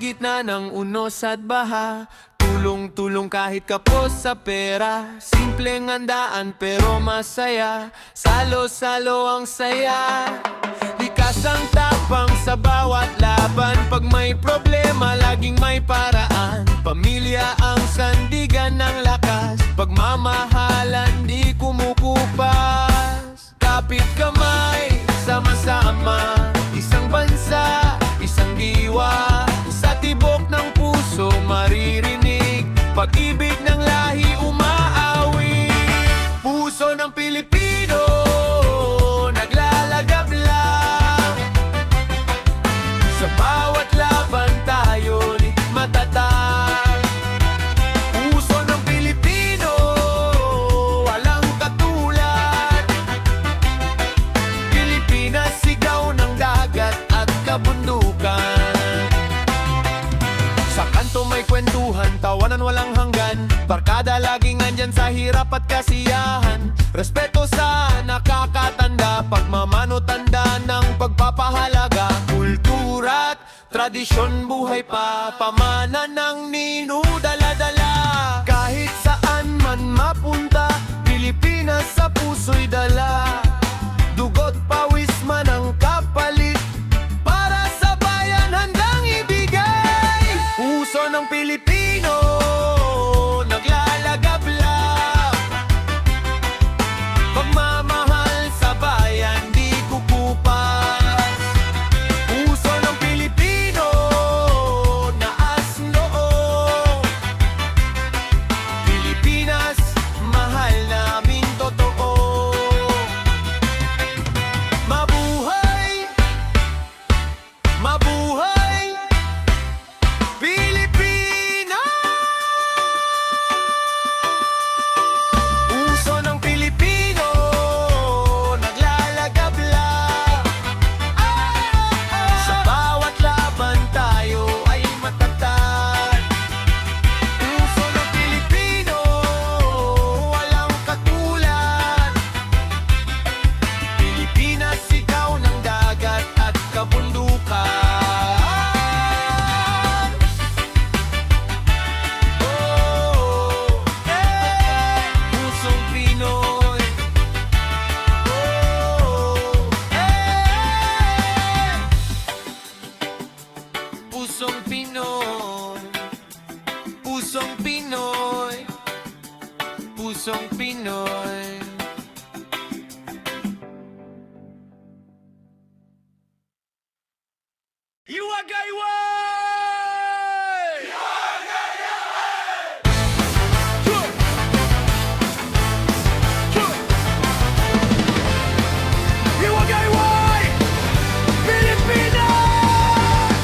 gitna ng unos at baha, tulong-tulong kahit kapos sa pera. Simpleng handaan pero masaya, salo-salo ang saya. Likas ang tapang sa bawat laban, pag may problema laging may paraan. Pamilya ang sandigan ng lakas, pagmamahalan di kumukupas. Kapit kamay, sama-sama, isang bansa, isang diwa. Sa tibok ng puso maririnig, pag-ibig ng lahi umaawi. Puso ng Pilipino naglalagablang, sa bawat laban tayo'y matatag. Puso ng Pilipino walang katulad, Pilipinas sigaw ng dagat at kabundukan. Sa kanto may kwentuhan, tawanan walang hanggan, barkada laging andyan sa hirap at kasiyahan. Respeto sa nakakatanda, pagmamano tanda ng pagpapahalaga. Kultura't tradisyon buhay pa, pamana ng nino dala-dala. Kahit saan man mapunta, Pilipinas sa puso'y dala. Dugot pawis man ang kapalit, para sa bayan handang ibigay. Puso ng Pilipino naglalagablang, pagmamahal sa bayan di kukupas. Puso ng Pilipino naas noo, Pilipinas mahal namin totoo. Mabuhay, mabuhay Pilipinas! Puso ng Pilipino naglalagablang, sa bawat laban tayo ay matatag. Puso ng Pilipino walang katulad, Pilipinas sigaw ng dagat at kabundukan. Pusong Pinoy, Pusong Pinoy, Pusong Pinoy, Pusong Pinoy. Iwagayway! Iwagayway! Pilipinas!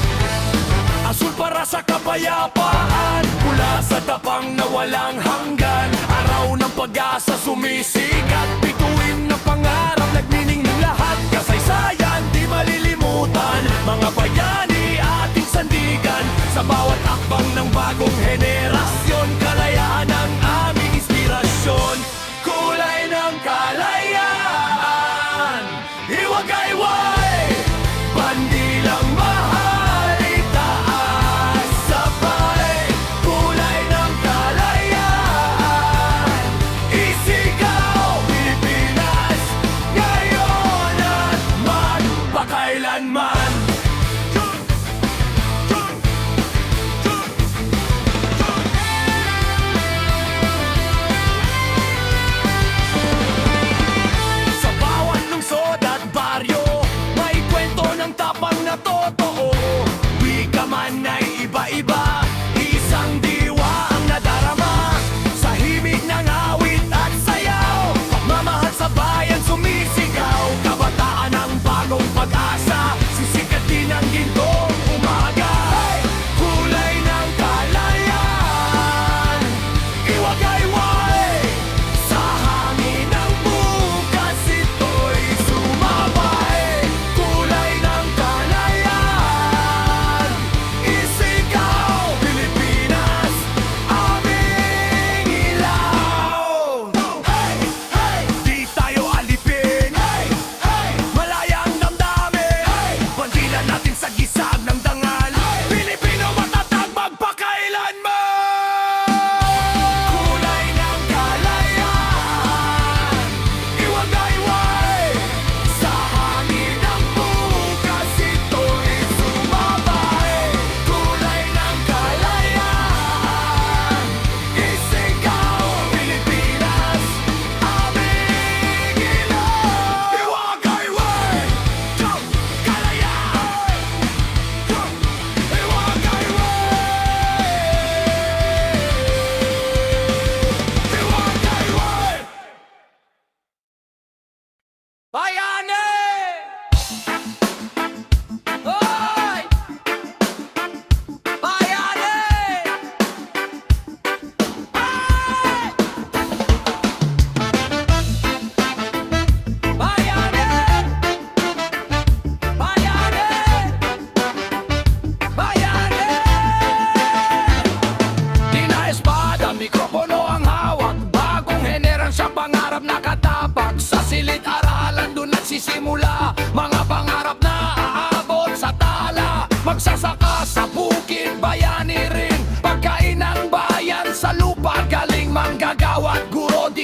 Asul para sa kapayapaan, mula sa tapang na walang hanggan. Araw ng pag-asa sumisikat, bituin ng pangarap, nagnining ng lahat. Kasaysayan di malilimutan, mga bayani ating sandigan. Sa bawat akbang ng bagong henerasyon, kalayaan ang aming inspirasyon. Kulay ng kalayaan, iwagayway! Bandilang mahal, itaas sabay. Kulay ng kalayaan, isigaw Pilipinas, ngayon at magpakailanman.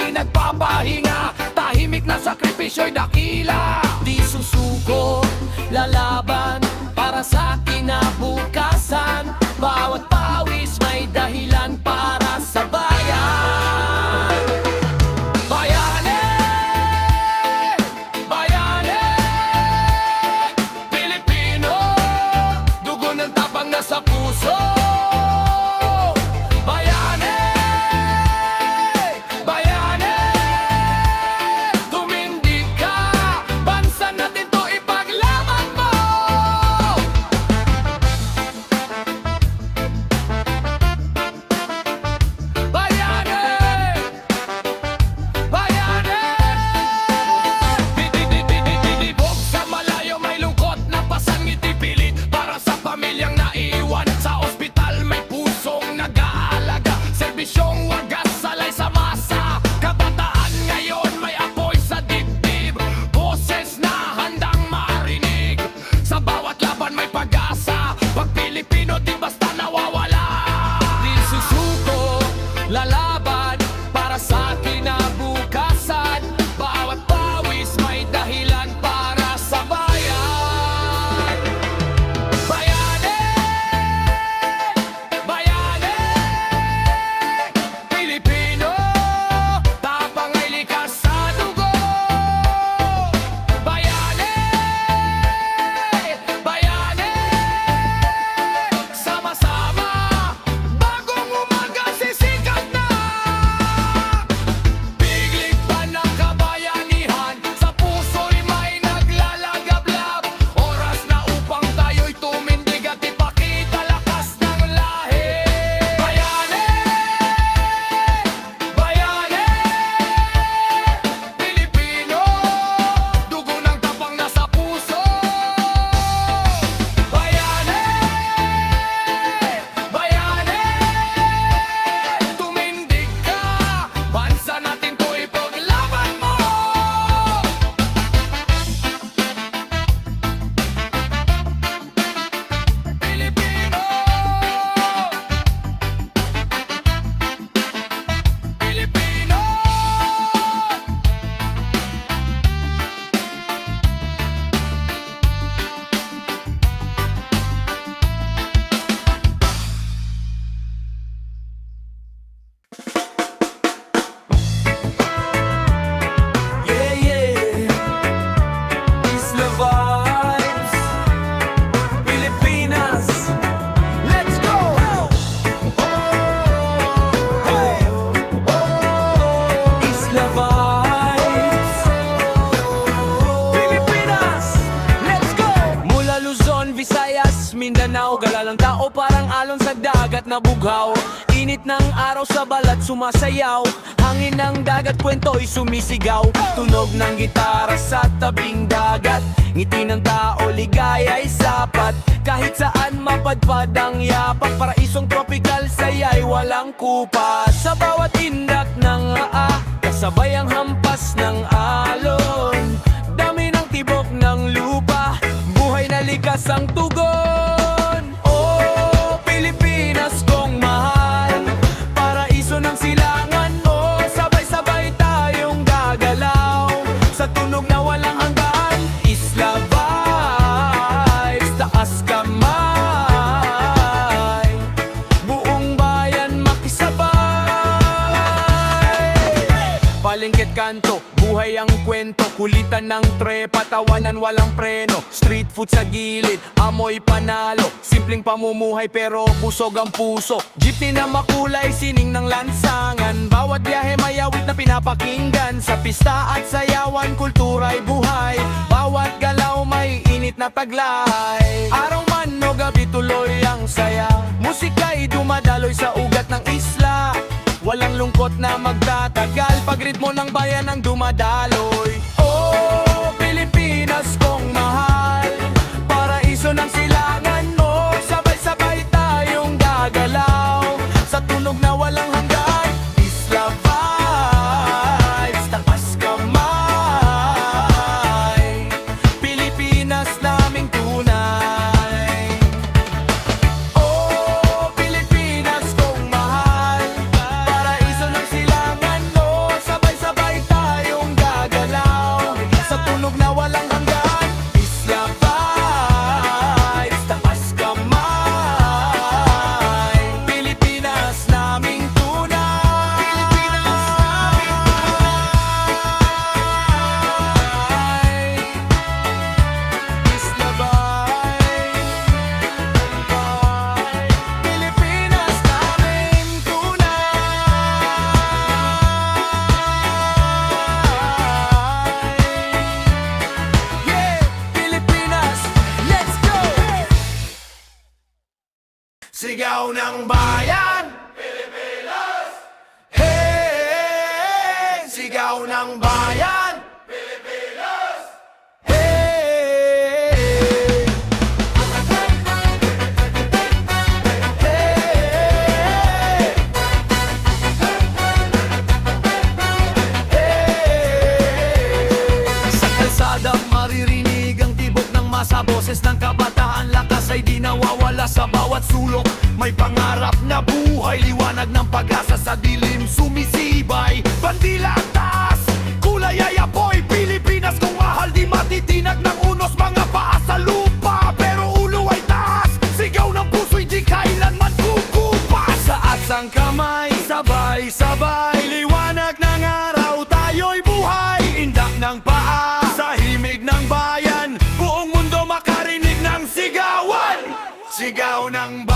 di nagpapahinga. Tahimik na sakripisyo'y dakila. Di susuko, lalaban para sa kinabukasan. Bawat pawis may dahilan para sa bayan. Bayani, bayani, Pilipino, dugo ng tapang nasa puso. Bayani, bayani, tumindig ka, bansa natin to ipaglaban mo. Bayani, bayani, Bibog sa malayo may lungkot na pasangiti pilit para sa pamilyang naiwan. Sa ospital may pusong nag-aalaga, serbisyong wagas salay sa masa. Kabataan ngayon may apoy sa dibdib, boses na handang marinig. Sa bawat laban may pag-asa, pag Pilipino di basta nawawala. Di susuko, lalaban para sa kinabukasan. Bawat pawis may dahilan para sa bayan. Bayani, bayani, Pilipino, tapang ay likas sa dugo. Bayani, bayani, sama-sama, bagong umaga sisikat na. Biglig pa ng kabayanihan, sa puso'y may naglalagablab. Oras na upang tayo'y tumindig at ipakita lakas ng lahi. Bayani, bayani, Pilipino, dugo ng tapang nasa puso. Bayani, bayani, tumindig ka, bansa natin to ipaglaban mo. Pilipino, Pilipino. Yeah, yeah. Isla Vibes, Pilipinas. Let's go! Hey! Isla Vibes, Pilipinas. Let's go! Mula Luzon, Visayas, Mindanao, galalang tao parang alon sa dagat na bughaw. Init ng araw sa balat sumasayaw, hangin ng dagat kwento'y sumisigaw. Tunog ng gitara sa tabing dagat, ngiti ng tao ligaya'y sapat. Kahit saan mapadpad ang yapak, paraisong tropical saya'y walang kupas. Sa bawat indak ng kasabay ang hampas ng alon. Dami ng tibok ng lupa, buhay na likas ang tugon. Oh, Pilipinas kong mahal, paraiso ng silangan mo. Sabay-sabay tayong gagalaw sa tunog na walang hanggan. Isla Vibes, taas kamay, buong bayan makisabay. Palengket kanto, buhay ang kwento, kulitan ng trepa, tawanan walang preno. Street food sa gilid, amoy panalo, simpleng pamumuhay pero busog ang puso. Jeepney na makulay, sining ng lansangan, bawat biyahe may awit na pinapakinggan. Sa pista at sayawan, kultura'y buhay, bawat galaw may init na taglay. Araw man o gabi tuloy ang saya, musika'y dumadaloy sa ugat ng isla. Walang lungkot na magtatagal, pag ritmo ng bayan ang dumadaloy. Oh, Pilipinas kong mahal, paraiso ng silangan mo. Sabay-sabay tayong gagalaw sa tunog na walang hanggan. Isla Vibes, taas kamay, Pilipinas naming tunay. Oh, Pilipinas kong mahal, paraiso ng silangan mo. Sabay-sabay Sigaw ng bayan Pilipinas! Hey! Sigaw ng bayan Pilipinas! Hey! Hey! Sa kalsada maririnig ang tibok ng masa. Boses ng kabataan, lakas ay di nawawala sa bawat sulok. May pangarap na buhay, liwanag ng pag-asa sa dilim sumisibay. Bandila ang taas, kulay ay apoy. Pilipinas kung mahal di matitinag ng unos. Mga paa sa lupa, pero ulo ay taas. Sigaw ng puso'y di kailanman kukupas. Sa atsang kamay, sabay-sabay. Liwanag ng araw, tayo'y buhay. Indak ng paa, sa himig ng bayan. Buong mundo makarinig ng sigawan. Sigaw ng